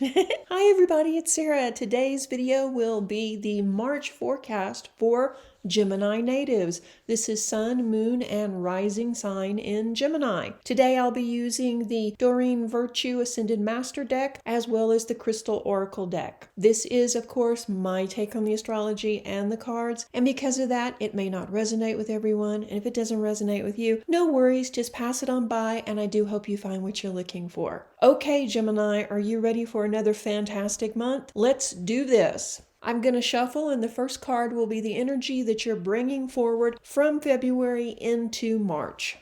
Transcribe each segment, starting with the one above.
Hi everybody, it's Sarah. Today's video will be the March forecast for Gemini natives. This is Sun, Moon, and Rising sign in Gemini. Today I'll be using the Doreen Virtue Ascended Master deck as well as the Crystal Oracle deck. This is, of course, my take on the astrology and the cards, and because of that, it may not resonate with everyone, and if it doesn't resonate with you, no worries, just pass it on by, and I do hope you find what you're looking for. Okay, Gemini, are you ready for another fantastic month? Let's do this. I'm going to shuffle, and the first card will be the energy that you're bringing forward from February into March.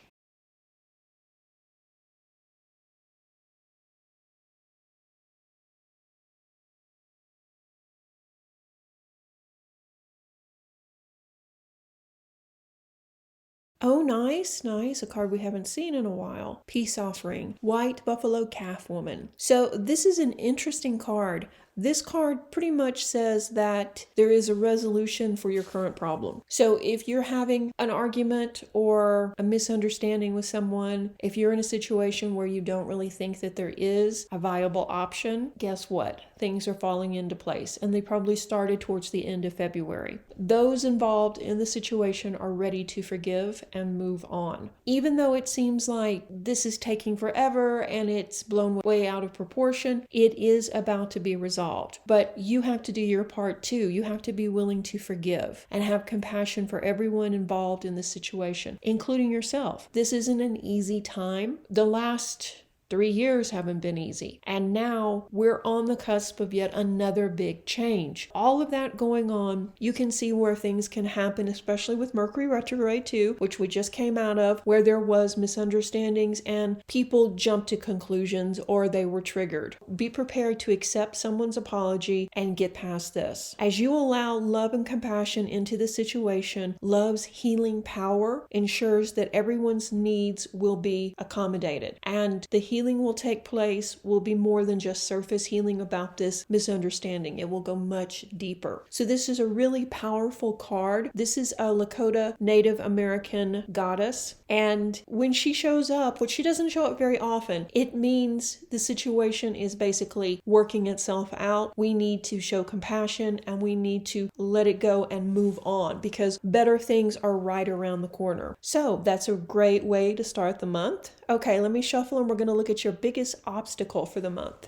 Oh, nice, nice. A card we haven't seen in a while. Peace Offering. White Buffalo Calf Woman. So this is an interesting card. This card pretty much says that there is a resolution for your current problem. So if you're having an argument or a misunderstanding with someone, if you're in a situation where you don't really think that there is a viable option, guess what? Things are falling into place, and they probably started towards the end of February. Those involved in the situation are ready to forgive and move on. Even though it seems like this is taking forever and it's blown way out of proportion, it is about to be resolved. But you have to do your part too. You have to be willing to forgive and have compassion for everyone involved in the situation, including yourself. This isn't an easy time. The last 3 years haven't been easy. And now we're on the cusp of yet another big change. All of that going on, you can see where things can happen, especially with Mercury retrograde too, which we just came out of, where there was misunderstandings and people jumped to conclusions or they were triggered. Be prepared to accept someone's apology and get past this. As you allow love and compassion into the situation, love's healing power ensures that everyone's needs will be accommodated. And the healing will take place will be more than just surface healing about this misunderstanding. It will go much deeper. So this is a really powerful card. This is a Lakota Native American goddess. And when she shows up, which she doesn't show up very often, it means the situation is basically working itself out. We need to show compassion and we need to let it go and move on because better things are right around the corner. So that's a great way to start the month. Okay, let me shuffle and we're going to look at your biggest obstacle for the month.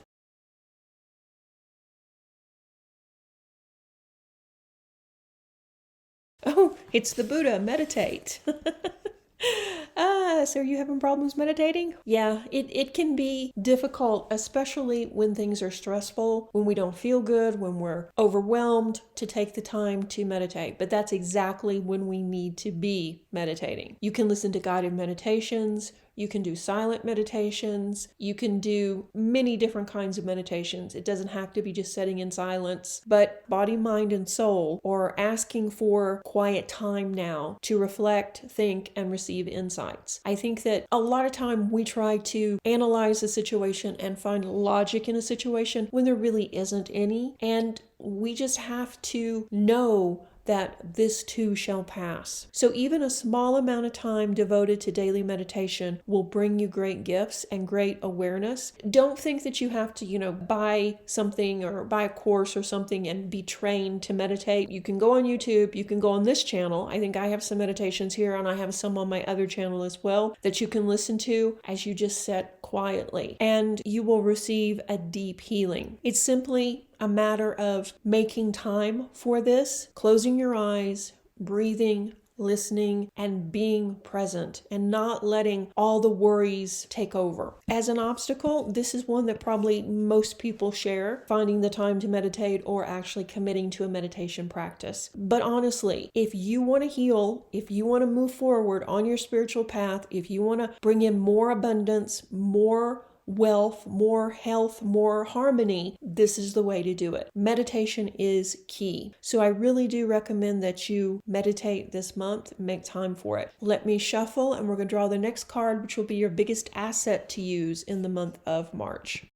Oh, it's the Buddha. Meditate. So are you having problems meditating? Yeah, it can be difficult, especially when things are stressful, when we don't feel good, when we're overwhelmed, to take the time to meditate. But that's exactly when we need to be meditating. You can listen to guided meditations. You can do silent meditations. You can do many different kinds of meditations. It doesn't have to be just sitting in silence, but body, mind, and soul, or asking for quiet time now to reflect, think, and receive insights. I think that a lot of time we try to analyze a situation and find logic in a situation when there really isn't any, and we just have to know that this too shall pass. So even a small amount of time devoted to daily meditation will bring you great gifts and great awareness. Don't think that you have to, buy something or buy a course or something and be trained to meditate. You can go on YouTube, you can go on this channel. I think I have some meditations here and I have some on my other channel as well that you can listen to as you just sit quietly, and you will receive a deep healing. It's simply a matter of making time for this, closing your eyes, breathing, listening, and being present, and not letting all the worries take over. As an obstacle, this is one that probably most people share, finding the time to meditate or actually committing to a meditation practice. But honestly, if you want to heal, if you want to move forward on your spiritual path, if you want to bring in more abundance, more wealth, more health, more harmony, this is the way to do it. Meditation is key. So I really do recommend that you meditate this month, make time for it. Let me shuffle and we're going to draw the next card, which will be your biggest asset to use in the month of March.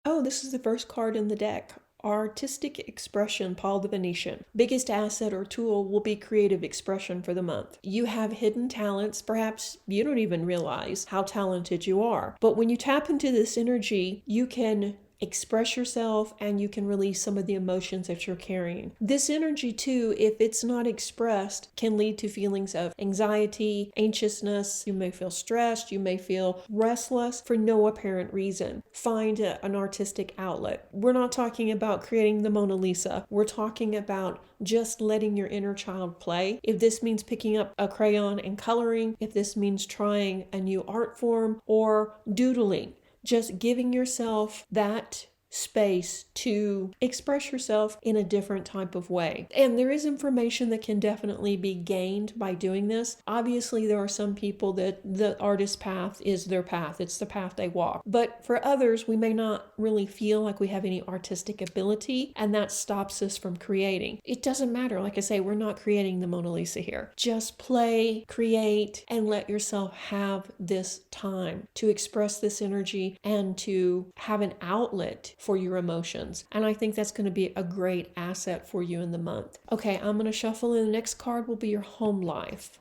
Oh, this is the first card in the deck. artistic expression, Paul the Venetian. Biggest asset or tool will be creative expression for the month. You have hidden talents. Perhaps you don't even realize how talented you are. But when you tap into this energy, you can express yourself and you can release some of the emotions that you're carrying. This energy too, if it's not expressed, can lead to feelings of anxiety, anxiousness. You may feel stressed, you may feel restless for no apparent reason. Find an artistic outlet. We're not talking about creating the Mona Lisa. We're talking about just letting your inner child play. If this means picking up a crayon and coloring, if this means trying a new art form or doodling, just giving yourself that space to express yourself in a different type of way. And there is information that can definitely be gained by doing this. Obviously, there are some people that the artist path is their path. It's the path they walk. But for others, we may not really feel like we have any artistic ability, and that stops us from creating. It doesn't matter. Like I say, we're not creating the Mona Lisa here. Just play, create, and let yourself have this time to express this energy and to have an outlet for your emotions. And I think that's going to be a great asset for you in the month. Okay, I'm going to shuffle, and the next card will be your home life.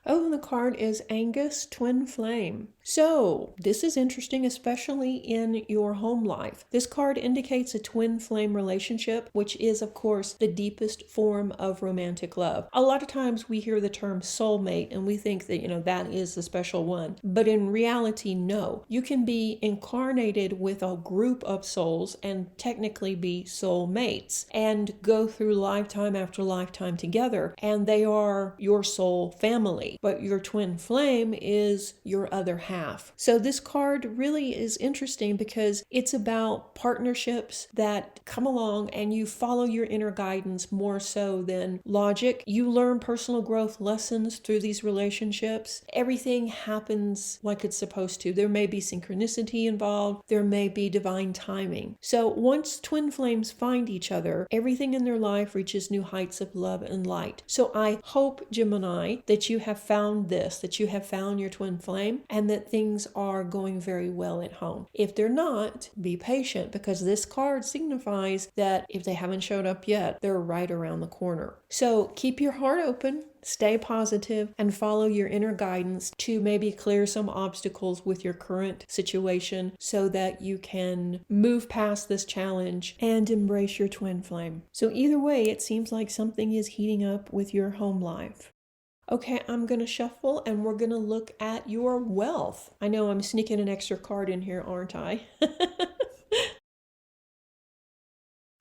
Oh, and the card is Angus Twin Flame. So, this is interesting, especially in your home life. This card indicates a twin flame relationship, which is, of course, the deepest form of romantic love. A lot of times we hear the term soulmate and we think that, that is the special one. But in reality, no. You can be incarnated with a group of souls and technically be soulmates and go through lifetime after lifetime together, and they are your soul family. But your twin flame is your other half. So this card really is interesting because it's about partnerships that come along and you follow your inner guidance more so than logic. You learn personal growth lessons through these relationships. Everything happens like it's supposed to. There may be synchronicity involved. There may be divine timing. So once twin flames find each other, everything in their life reaches new heights of love and light. So I hope, Gemini, that you have found this, that you have found your twin flame, and that things are going very well at home. If they're not, be patient, because this card signifies that if they haven't showed up yet, they're right around the corner. So keep your heart open, stay positive, and follow your inner guidance to maybe clear some obstacles with your current situation so that you can move past this challenge and embrace your twin flame. So either way, it seems like something is heating up with your home life. Okay, I'm going to shuffle and we're going to look at your wealth. I know I'm sneaking an extra card in here, aren't I?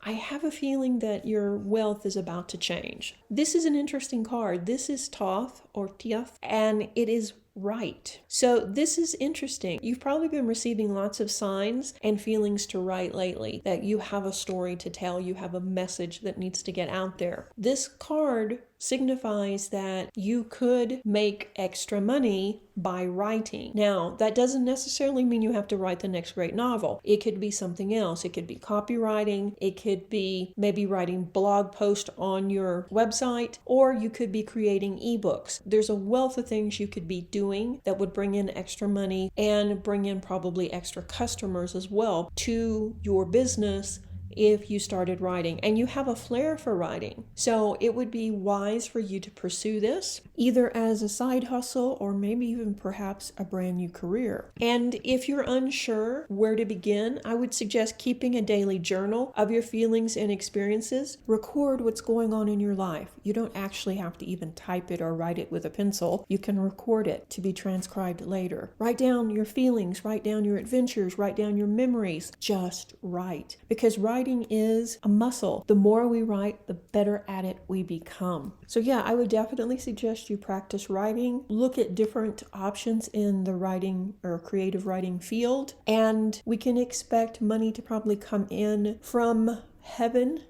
I have a feeling that your wealth is about to change. This is an interesting card. This is Thoth or Tiath, and it is right. So this is interesting. You've probably been receiving lots of signs and feelings to write lately, that you have a story to tell, you have a message that needs to get out there. This card signifies that you could make extra money by writing. Now, that doesn't necessarily mean you have to write the next great novel. It could be something else. It could be copywriting. It could be maybe writing blog post on your website, or you could be creating ebooks. There's a wealth of things you could be doing that would bring in extra money and bring in probably extra customers as well to your business if you started writing and you have a flair for writing. So it would be wise for you to pursue this either as a side hustle or maybe even perhaps a brand new career. And if you're unsure where to begin, I would suggest keeping a daily journal of your feelings and experiences. Record what's going on in your life. You don't actually have to even type it or write it with a pencil. You can record it to be transcribed later. Write down your feelings, write down your adventures, write down your memories. Just write, because writing is a muscle. The more we write, the better at it we become. So yeah, I would definitely suggest you practice writing. Look at different options in the writing or creative writing field, and we can expect money to probably come in from heaven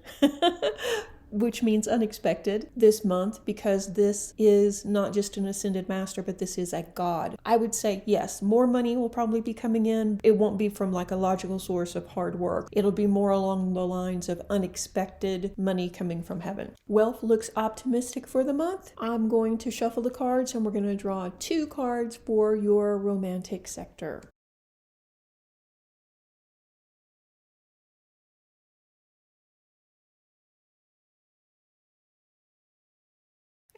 which means unexpected this month, because this is not just an ascended master, but this is a god. I would say yes, more money will probably be coming in. It won't be from like a logical source of hard work. It'll be more along the lines of unexpected money coming from heaven. Wealth looks optimistic for the month. I'm going to shuffle the cards and we're going to draw 2 cards for your romantic sector.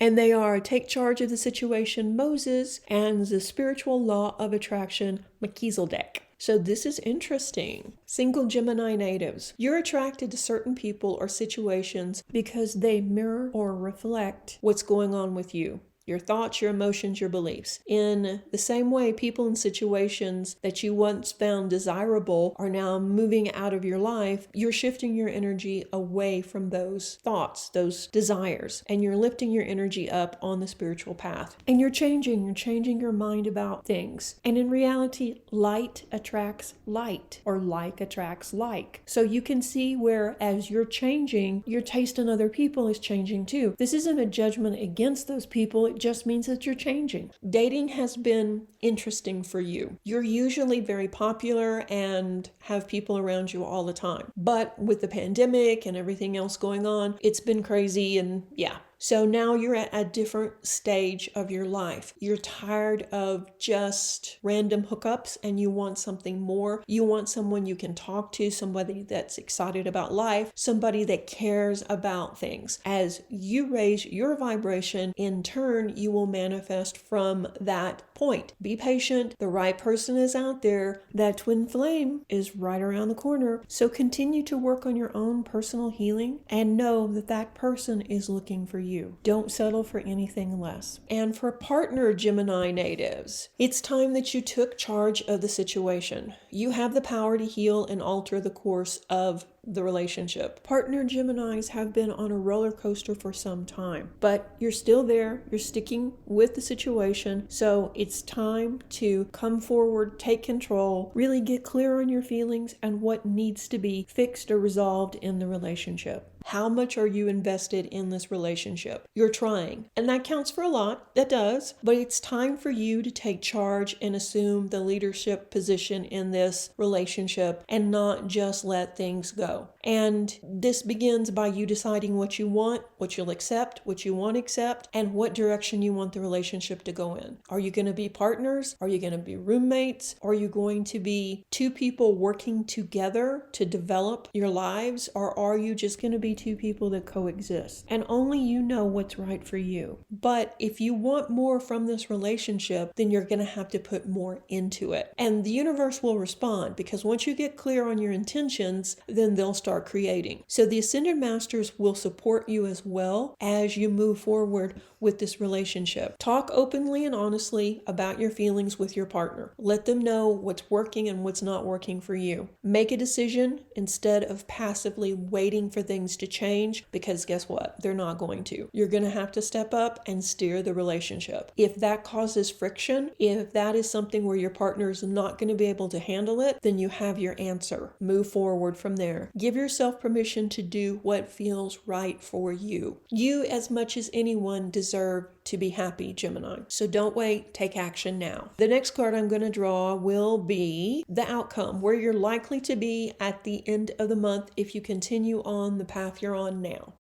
And they are Take Charge of the Situation, Moses, and the Spiritual Law of Attraction, Melchizedek. So this is interesting. Single Gemini natives. You're attracted to certain people or situations because they mirror or reflect what's going on with you. Your thoughts, your emotions, your beliefs. In the same way, people and situations that you once found desirable are now moving out of your life. You're shifting your energy away from those thoughts, those desires, and you're lifting your energy up on the spiritual path. And you're changing your mind about things. And in reality, light attracts light, or like attracts like. So you can see where as you're changing, your taste in other people is changing too. This isn't a judgment against those people. It just means that you're changing. Dating has been interesting for you. You're usually very popular and have people around you all the time. But with the pandemic and everything else going on, it's been crazy and yeah. So now you're at a different stage of your life. You're tired of just random hookups and you want something more. You want someone you can talk to, somebody that's excited about life, somebody that cares about things. As you raise your vibration, in turn, you will manifest from that point. Be patient. The right person is out there. That twin flame is right around the corner. So continue to work on your own personal healing and know that that person is looking for you. Don't settle for anything less. And for partner Gemini natives, it's time that you took charge of the situation. You have the power to heal and alter the course of the relationship. Partner Geminis have been on a roller coaster for some time, but you're still there. You're sticking with the situation. So it's time to come forward, take control, really get clear on your feelings and what needs to be fixed or resolved in the relationship. How much are you invested in this relationship? You're trying, and that counts for a lot. That does, but it's time for you to take charge and assume the leadership position in this relationship and not just let things go. And this begins by you deciding what you want, what you'll accept, what you won't accept, and what direction you want the relationship to go in. Are you going to be partners? Are you going to be roommates? Are you going to be two people working together to develop your lives? Or are you just going to be two people that coexist? And only you know what's right for you. But if you want more from this relationship, then you're going to have to put more into it. And the universe will respond, because once you get clear on your intentions, then they'll start creating. So the Ascended Masters will support you as well as you move forward with this relationship. Talk openly and honestly about your feelings with your partner. Let them know what's working and what's not working for you. Make a decision instead of passively waiting for things to change, because guess what? They're not going to. You're going to have to step up and steer the relationship. If that causes friction, if that is something where your partner is not going to be able to handle it, then you have your answer. Move forward from there. Give yourself permission to do what feels right for you. You, as much as anyone, deserve to be happy, Gemini. So don't wait, take action now. The next card I'm going to draw will be the outcome, where you're likely to be at the end of the month if you continue on the path you're on now.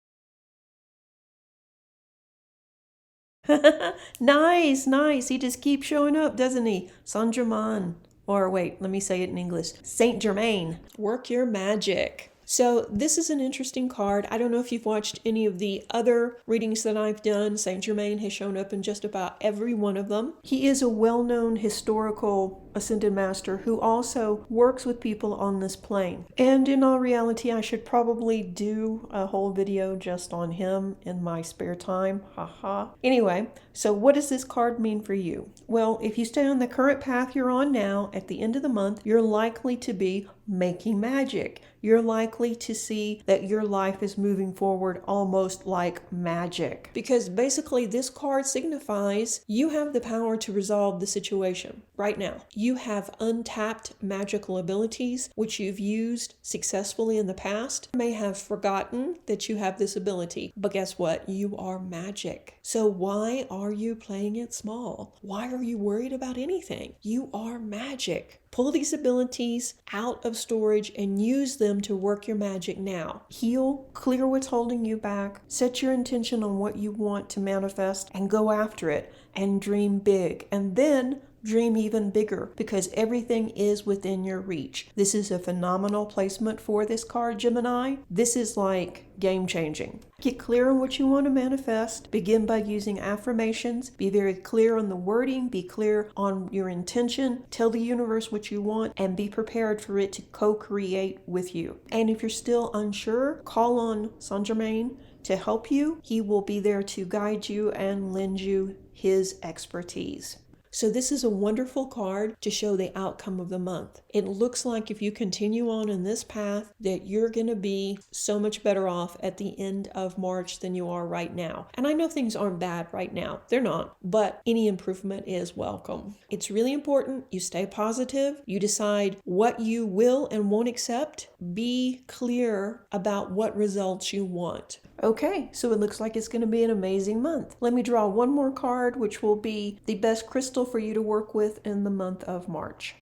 Nice. He just keeps showing up, doesn't he? Saint Germain. Or wait, let me say it in English. Saint Germain. Work your magic. So this is an interesting card. I don't know if you've watched any of the other readings that I've done. Saint Germain has shown up in just about every one of them. He is a well-known historical Ascended Master who also works with people on this plane. And in all reality, I should probably do a whole video just on him in my spare time. Haha. Anyway, so what does this card mean for you? Well, if you stay on the current path you're on now, at the end of the month, you're likely to be making magic. You're likely to see that your life is moving forward almost like magic. Because basically this card signifies you have the power to resolve the situation right now. You have untapped magical abilities, which you've used successfully in the past. You may have forgotten that you have this ability, but guess what? You are magic. So why are you playing it small? Why are you worried about anything? You are magic. Pull these abilities out of storage and use them to work your magic now. Heal, clear what's holding you back, set your intention on what you want to manifest and go after it and dream big. And then Dream even bigger because everything is within your reach. This is a phenomenal placement for this card, Gemini. This is like game changing. Get clear on what you want to manifest. Begin by using affirmations. Be very clear on the wording. Be clear on your intention. Tell the universe what you want and be prepared for it to co-create with you. And if you're still unsure, call on Saint Germain to help you. He will be there to guide you and lend you his expertise. So this is a wonderful card to show the outcome of the month. It looks like if you continue on in this path that you're going to be so much better off at the end of March than you are right now. And I know things aren't bad right now. They're not. But any improvement is welcome. It's really important you stay positive. You decide what you will and won't accept. Be clear about what results you want. Okay, so it looks like it's going to be an amazing month. Let me draw one more card, which will be the best crystal for you to work with in the month of March.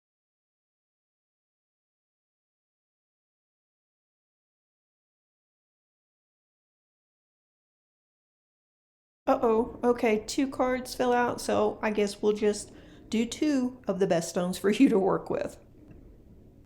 Uh-oh, okay, 2 cards fell out, so I guess we'll just do 2 of the best stones for you to work with.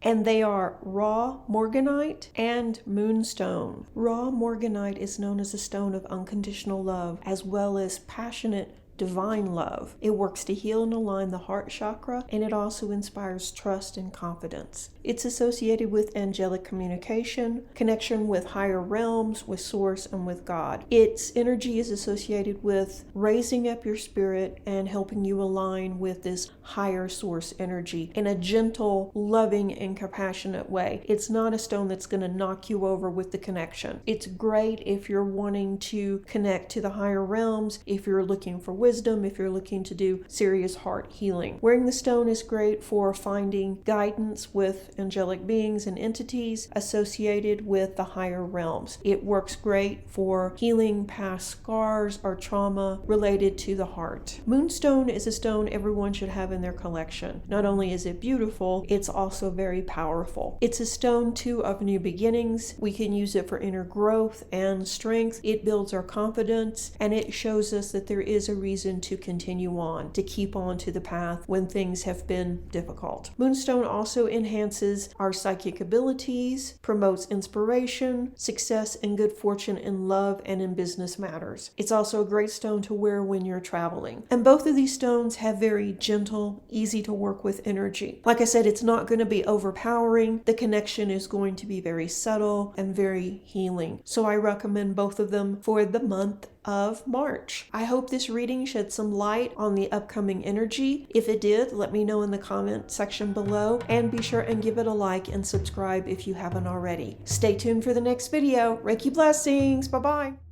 And they are raw morganite and moonstone. Raw morganite is known as a stone of unconditional love, as well as passionate divine love. It works to heal and align the heart chakra, and it also inspires trust and confidence. It's associated with angelic communication, connection with higher realms, with source, and with God. Its energy is associated with raising up your spirit and helping you align with this higher source energy in a gentle, loving, and compassionate way. It's not a stone that's going to knock you over with the connection. It's great if you're wanting to connect to the higher realms, if you're looking for wisdom, if you're looking to do serious heart healing. Wearing the stone is great for finding guidance with angelic beings and entities associated with the higher realms. It works great for healing past scars or trauma related to the heart. Moonstone is a stone everyone should have in their collection. Not only is it beautiful, it's also very powerful. It's a stone too of new beginnings. We can use it for inner growth and strength. It builds our confidence and it shows us that there is a reason to continue on, to keep on to the path when things have been difficult. Moonstone also enhances our psychic abilities, promotes inspiration, success, and good fortune in love and in business matters. It's also a great stone to wear when you're traveling. And both of these stones have very gentle, easy to work with energy. Like I said, it's not going to be overpowering. The connection is going to be very subtle and very healing. So I recommend both of them for the month of March. I hope this reading shed some light on the upcoming energy. If it did, let me know in the comment section below, and be sure and give it a like and subscribe if you haven't already. Stay tuned for the next video. Reiki blessings. Bye-bye.